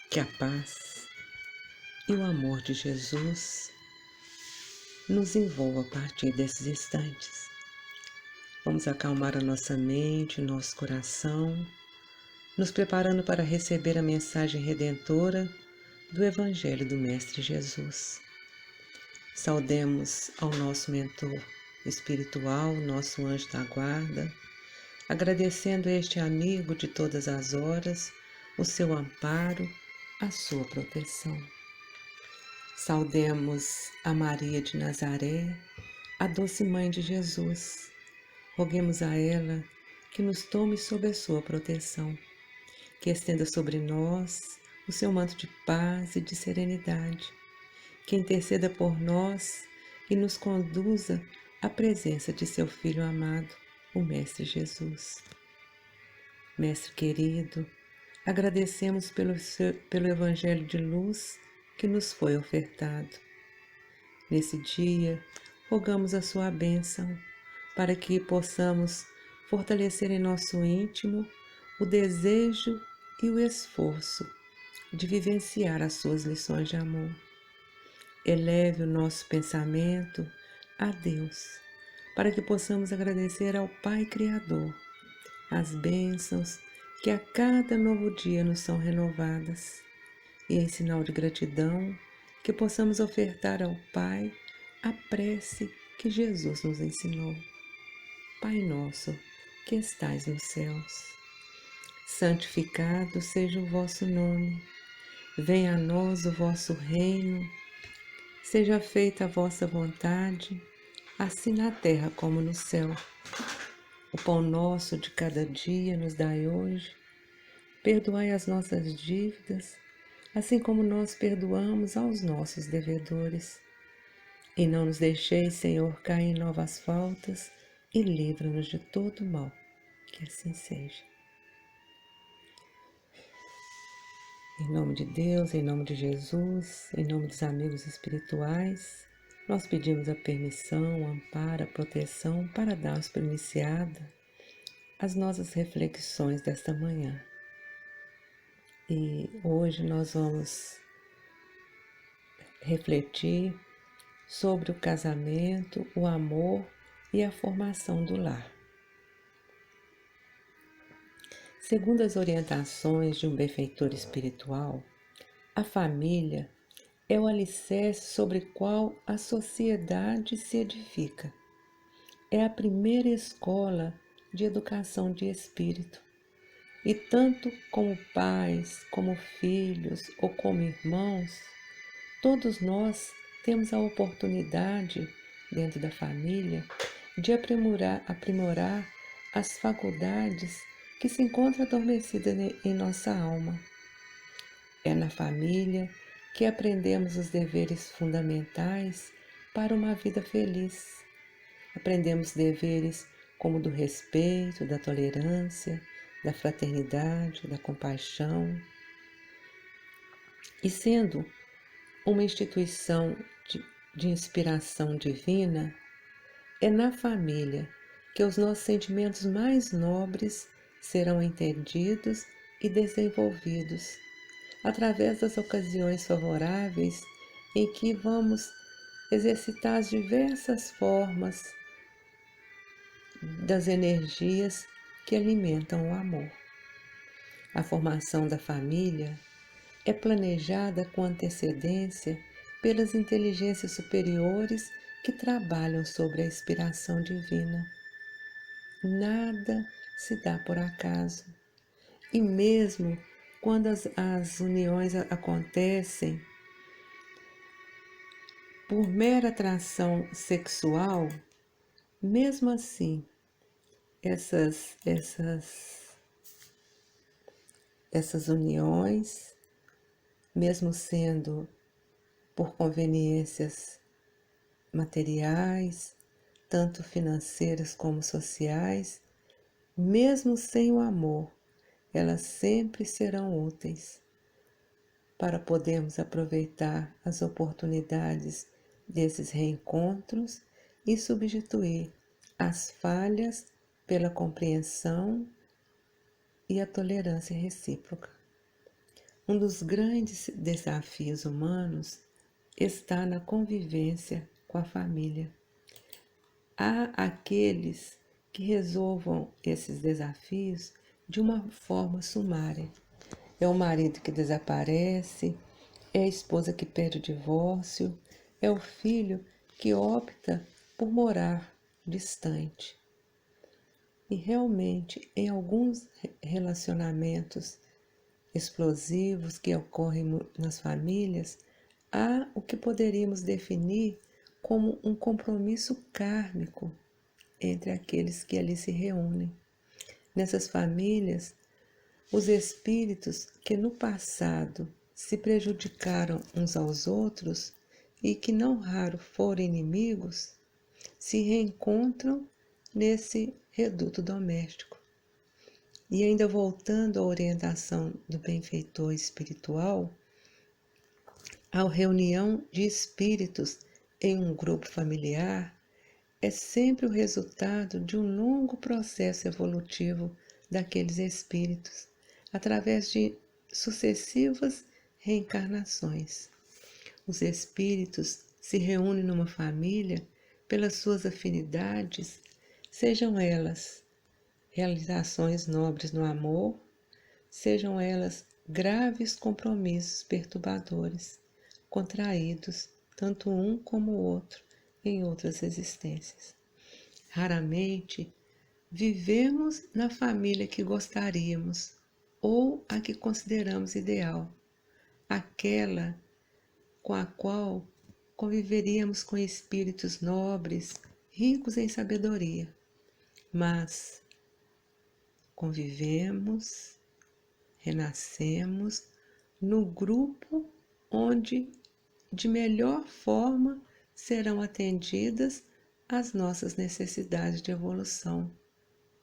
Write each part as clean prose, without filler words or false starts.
Que a paz e o amor de Jesus nos envolva a partir desses instantes. Vamos acalmar a nossa mente, nosso coração, nos preparando para receber a mensagem redentora do Evangelho do Mestre Jesus. Saudemos ao nosso mentor espiritual, nosso anjo da guarda, agradecendo a este amigo de todas as horas o seu amparo, a sua proteção. Saudemos a Maria de Nazaré, a doce mãe de Jesus. Roguemos a ela que nos tome sob a sua proteção, que estenda sobre nós o seu manto de paz e de serenidade, que interceda por nós e nos conduza à presença de seu Filho amado, o Mestre Jesus. Mestre querido, agradecemos pelo Evangelho de luz que nos foi ofertado. Nesse dia, rogamos a sua bênção para que possamos fortalecer em nosso íntimo o desejo e o esforço de vivenciar as suas lições de amor. Eleve o nosso pensamento a Deus, para que possamos agradecer ao Pai Criador as bênçãos que a cada novo dia nos são renovadas, e em sinal de gratidão que possamos ofertar ao Pai a prece que Jesus nos ensinou. Pai nosso, que estais nos céus, santificado seja o vosso nome. Venha a nós o vosso reino. Seja feita a vossa vontade, assim na terra como no céu. O pão nosso de cada dia nos dai hoje. Perdoai as nossas dívidas, assim como nós perdoamos aos nossos devedores. E não nos deixeis, Senhor, cair em novas faltas, e livra-nos de todo mal. Que assim seja. Em nome de Deus, em nome de Jesus, em nome dos amigos espirituais, nós pedimos a permissão, o amparo, a proteção para darmos por iniciada as nossas reflexões desta manhã. E hoje nós vamos refletir sobre o casamento, o amor e a formação do lar. Segundo as orientações de um benfeitor espiritual, a família é o alicerce sobre o qual a sociedade se edifica. É a primeira escola de educação de espírito. E tanto como pais, como filhos ou como irmãos, todos nós temos a oportunidade, dentro da família, de aprimorar as faculdades que se encontram adormecidas em nossa alma. É na família que aprendemos os deveres fundamentais para uma vida feliz. Aprendemos deveres como do respeito, da tolerância, da fraternidade, da compaixão. E sendo uma instituição de inspiração divina, é na família que os nossos sentimentos mais nobres serão entendidos e desenvolvidos, através das ocasiões favoráveis em que vamos exercitar as diversas formas das energias que alimentam o amor. A formação da família é planejada com antecedência pelas inteligências superiores que trabalham sobre a inspiração divina. Nada se dá por acaso. E mesmo quando as uniões acontecem por mera atração sexual, mesmo assim, essas uniões, mesmo sendo por conveniências materiais, tanto financeiras como sociais, mesmo sem o amor, elas sempre serão úteis para podermos aproveitar as oportunidades desses reencontros e substituir as falhas pela compreensão e a tolerância recíproca. Um dos grandes desafios humanos está na convivência com a família. Há aqueles que resolvam esses desafios de uma forma sumária. É o marido que desaparece, é a esposa que pede o divórcio, é o filho que opta por morar distante. E realmente, em alguns relacionamentos explosivos que ocorrem nas famílias, há o que poderíamos definir como um compromisso kármico entre aqueles que ali se reúnem. Nessas famílias, os espíritos que no passado se prejudicaram uns aos outros e que não raro foram inimigos, se reencontram nesse reduto doméstico. E ainda voltando à orientação do benfeitor espiritual, a reunião de espíritos em um grupo familiar é sempre o resultado de um longo processo evolutivo daqueles espíritos, através de sucessivas reencarnações. Os espíritos se reúnem numa família pelas suas afinidades, sejam elas realizações nobres no amor, sejam elas graves compromissos perturbadores, contraídos, tanto um como o outro, em outras existências. Raramente vivemos na família que gostaríamos ou a que consideramos ideal, aquela com a qual conviveríamos com espíritos nobres, ricos em sabedoria, mas convivemos, renascemos no grupo onde de melhor forma serão atendidas as nossas necessidades de evolução,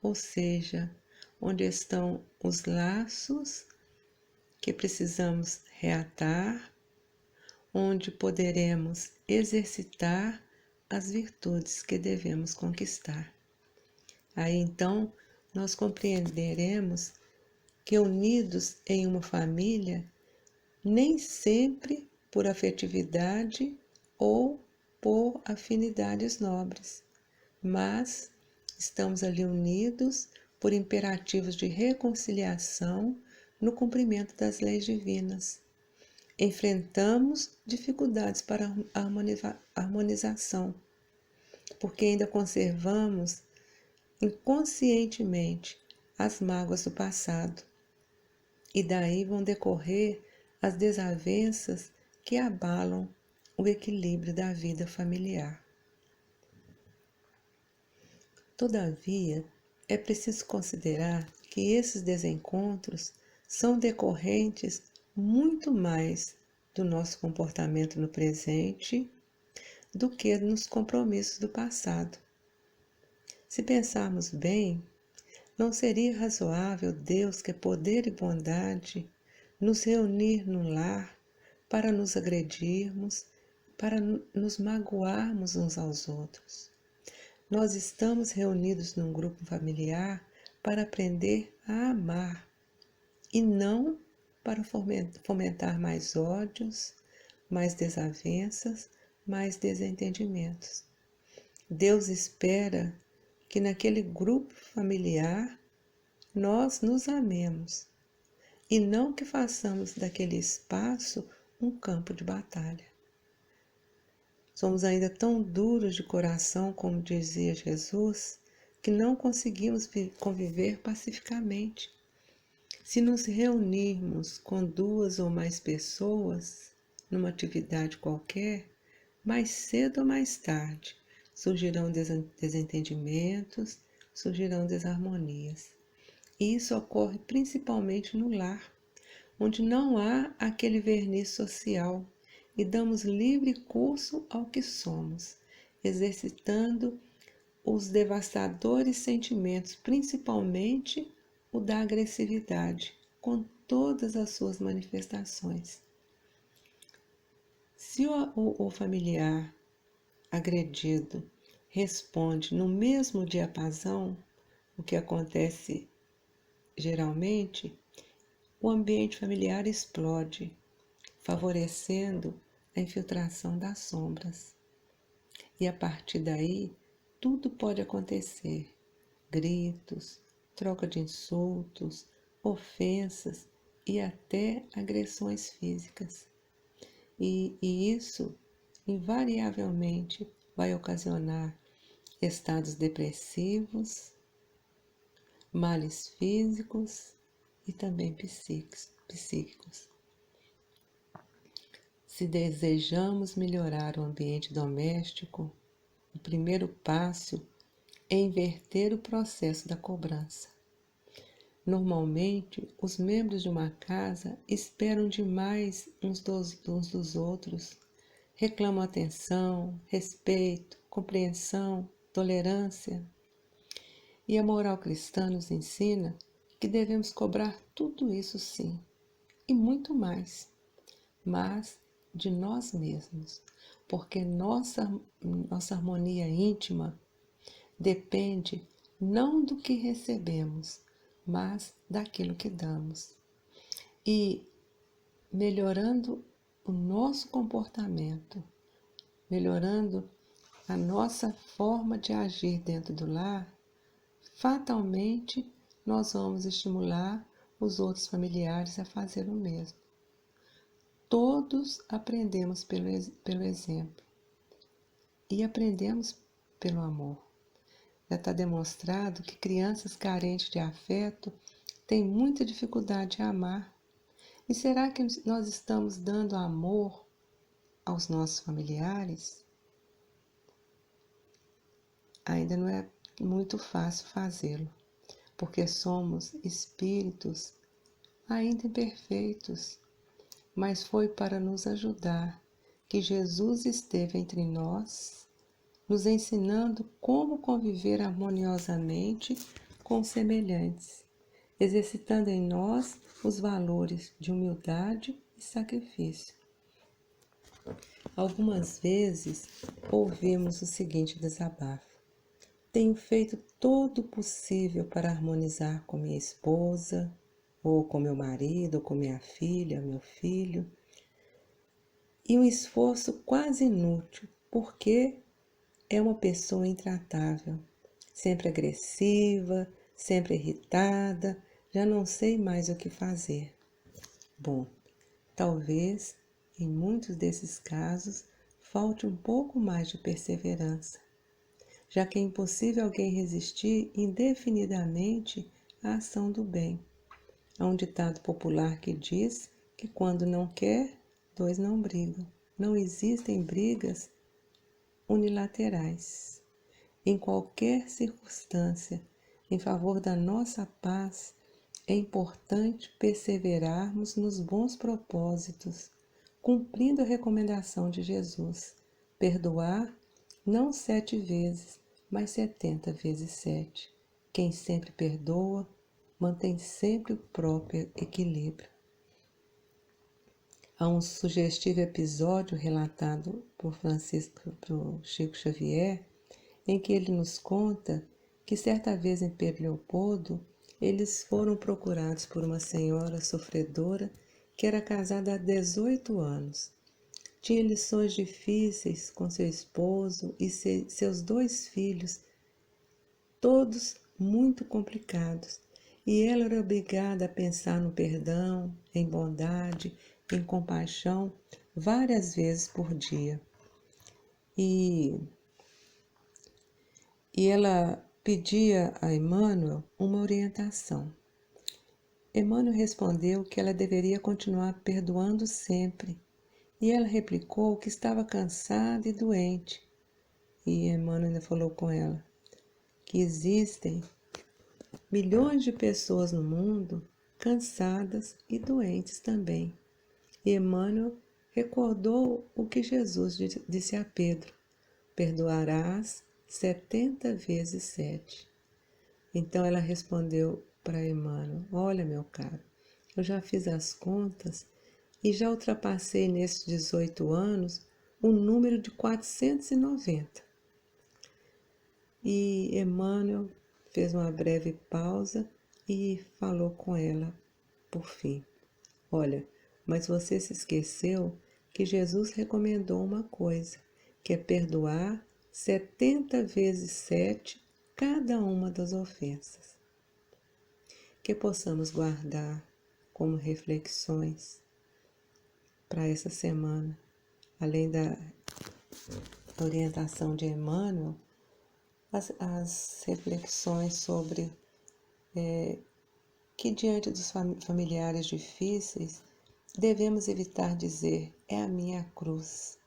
ou seja, onde estão os laços que precisamos reatar, onde poderemos exercitar as virtudes que devemos conquistar. Aí então nós compreenderemos que unidos em uma família, nem sempre por afetividade ou por afinidades nobres, mas estamos ali unidos por imperativos de reconciliação no cumprimento das leis divinas. Enfrentamos dificuldades para harmonização, porque ainda conservamos inconscientemente as mágoas do passado, e daí vão decorrer as desavenças que abalam o equilíbrio da vida familiar. Todavia, é preciso considerar que esses desencontros são decorrentes muito mais do nosso comportamento no presente do que nos compromissos do passado. Se pensarmos bem, não seria razoável Deus, que é poder e bondade, nos reunir no lar para nos agredirmos, para nos magoarmos uns aos outros. Nós estamos reunidos num grupo familiar para aprender a amar e não para fomentar mais ódios, mais desavenças, mais desentendimentos. Deus espera que naquele grupo familiar nós nos amemos e não que façamos daquele espaço um campo de batalha. Somos ainda tão duros de coração, como dizia Jesus, que não conseguimos conviver pacificamente. Se nos reunirmos com 2 ou mais pessoas numa atividade qualquer, mais cedo ou mais tarde surgirão desentendimentos, surgirão desarmonias. E isso ocorre principalmente no lar, onde não há aquele verniz social e damos livre curso ao que somos, exercitando os devastadores sentimentos, principalmente o da agressividade, com todas as suas manifestações. Se o familiar agredido responde no mesmo diapasão, o que acontece geralmente, o ambiente familiar explode, favorecendo a infiltração das sombras. E a partir daí, tudo pode acontecer: gritos, troca de insultos, ofensas e até agressões físicas. E isso, invariavelmente, vai ocasionar estados depressivos, males físicos e também psíquicos. Se desejamos melhorar o ambiente doméstico, o primeiro passo é inverter o processo da cobrança. Normalmente, os membros de uma casa esperam demais uns dos outros, reclamam atenção, respeito, compreensão, tolerância. E a moral cristã nos ensina que devemos cobrar tudo isso sim, e muito mais, mas de nós mesmos, porque nossa harmonia íntima depende não do que recebemos, mas daquilo que damos. E melhorando o nosso comportamento, melhorando a nossa forma de agir dentro do lar, fatalmente nós vamos estimular os outros familiares a fazer o mesmo. Todos aprendemos pelo exemplo e aprendemos pelo amor. Já está demonstrado que crianças carentes de afeto têm muita dificuldade de amar. E será que nós estamos dando amor aos nossos familiares? Ainda não é muito fácil fazê-lo, porque somos espíritos ainda imperfeitos, mas foi para nos ajudar que Jesus esteve entre nós, nos ensinando como conviver harmoniosamente com os semelhantes, exercitando em nós os valores de humildade e sacrifício. Algumas vezes ouvimos o seguinte desabafo: tenho feito todo o possível para harmonizar com minha esposa, ou com meu marido, ou com minha filha, meu filho, e um esforço quase inútil, porque é uma pessoa intratável, sempre agressiva, sempre irritada, já não sei mais o que fazer. Bom, talvez em muitos desses casos falte um pouco mais de perseverança, já que é impossível alguém resistir indefinidamente à ação do bem. Há um ditado popular que diz que quando não quer, dois não brigam. Não existem brigas unilaterais. Em qualquer circunstância, em favor da nossa paz, é importante perseverarmos nos bons propósitos, cumprindo a recomendação de Jesus: perdoar não 7 vezes, mas 70 vezes 7. Quem sempre perdoa, mantém sempre o próprio equilíbrio. Há um sugestivo episódio relatado por Chico Xavier, em que ele nos conta que certa vez em Pedro Leopoldo, eles foram procurados por uma senhora sofredora que era casada há 18 anos. Tinha lições difíceis com seu esposo e seus 2 filhos, todos muito complicados. E ela era obrigada a pensar no perdão, em bondade, em compaixão, várias vezes por dia. E ela pedia a Emmanuel uma orientação. Emmanuel respondeu que ela deveria continuar perdoando sempre. E ela replicou que estava cansada e doente. E Emmanuel ainda falou com ela que existem milhões de pessoas no mundo cansadas e doentes também. E Emmanuel recordou o que Jesus disse a Pedro: perdoarás 70 vezes 7. Então ela respondeu para Emmanuel: olha, meu caro, eu já fiz as contas e já ultrapassei nesses 18 anos o número de 490. E Emmanuel fez uma breve pausa e falou com ela por fim: olha, mas você se esqueceu que Jesus recomendou uma coisa, que é perdoar 70 vezes 7 cada uma das ofensas. Que possamos guardar como reflexões para essa semana, além da orientação de Emmanuel, as reflexões sobre que diante dos familiares difíceis devemos evitar dizer: é a minha cruz.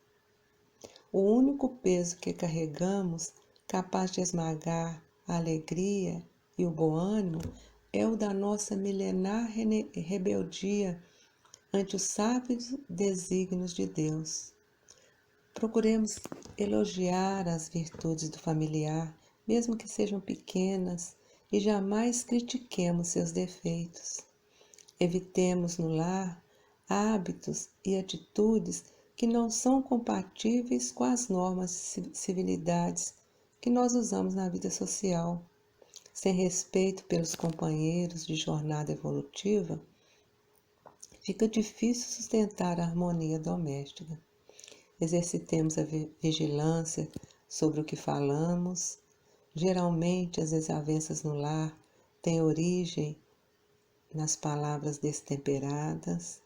O único peso que carregamos capaz de esmagar a alegria e o bom ânimo é o da nossa milenar rebeldia ante os sábios desígnios de Deus. Procuremos elogiar as virtudes do familiar, mesmo que sejam pequenas, e jamais critiquemos seus defeitos. Evitemos no lar hábitos e atitudes que não são compatíveis com as normas e civilidades que nós usamos na vida social. Sem respeito pelos companheiros de jornada evolutiva, fica difícil sustentar a harmonia doméstica. Exercitemos a vigilância sobre o que falamos. Geralmente, as desavenças no lar têm origem nas palavras destemperadas.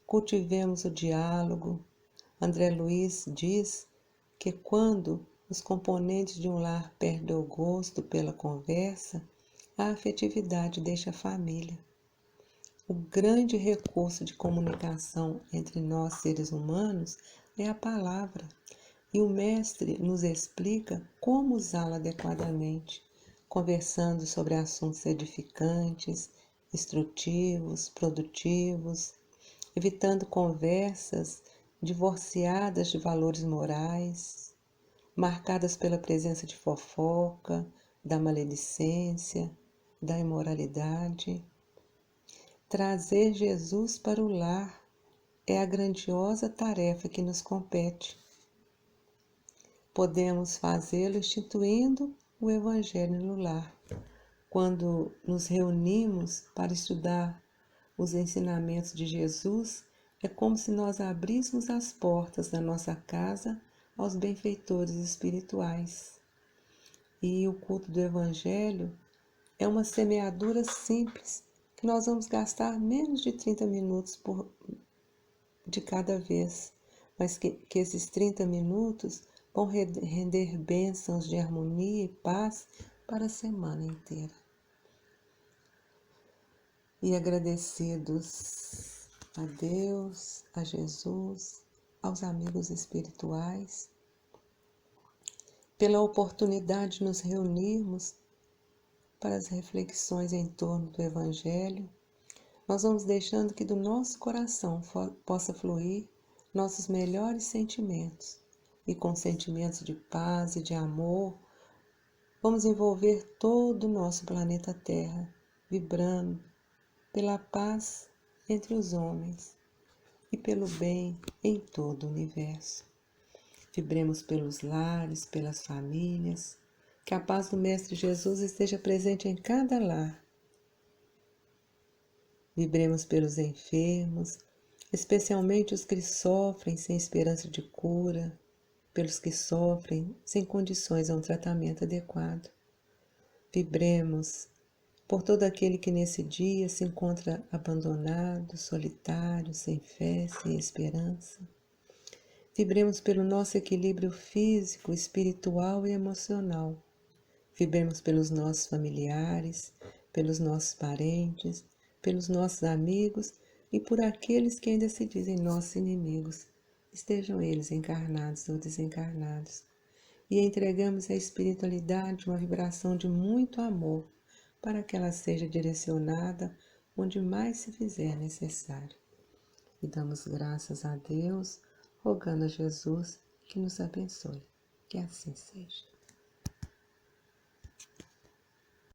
Cultivemos o diálogo. André Luiz diz que quando os componentes de um lar perdem o gosto pela conversa, a afetividade deixa a família. O grande recurso de comunicação entre nós seres humanos é a palavra, e o Mestre nos explica como usá-la adequadamente, conversando sobre assuntos edificantes, instrutivos, produtivos, evitando conversas divorciadas de valores morais, marcadas pela presença de fofoca, da maledicência, da imoralidade. Trazer Jesus para o lar é a grandiosa tarefa que nos compete. Podemos fazê-lo instituindo o Evangelho no lar. Quando nos reunimos para estudar os ensinamentos de Jesus, é como se nós abríssemos as portas da nossa casa aos benfeitores espirituais. E o culto do Evangelho é uma semeadura simples que nós vamos gastar menos de 30 minutos de cada vez, mas que esses 30 minutos vão render bênçãos de harmonia e paz para a semana inteira. E agradecidos a Deus, a Jesus, aos amigos espirituais, pela oportunidade de nos reunirmos para as reflexões em torno do Evangelho, nós vamos deixando que do nosso coração possa fluir nossos melhores sentimentos, e com sentimentos de paz e de amor, vamos envolver todo o nosso planeta Terra, vibrando pela paz entre os homens e pelo bem em todo o universo. Vibremos pelos lares, pelas famílias, que a paz do Mestre Jesus esteja presente em cada lar. Vibremos pelos enfermos, especialmente os que sofrem sem esperança de cura, pelos que sofrem sem condições a um tratamento adequado. Vibremos por todo aquele que nesse dia se encontra abandonado, solitário, sem fé, sem esperança. Vibremos pelo nosso equilíbrio físico, espiritual e emocional. Vibremos pelos nossos familiares, pelos nossos parentes, pelos nossos amigos e por aqueles que ainda se dizem nossos inimigos, estejam eles encarnados ou desencarnados. E entregamos à espiritualidade uma vibração de muito amor, para que ela seja direcionada onde mais se fizer necessário. E damos graças a Deus, rogando a Jesus que nos abençoe. Que assim seja.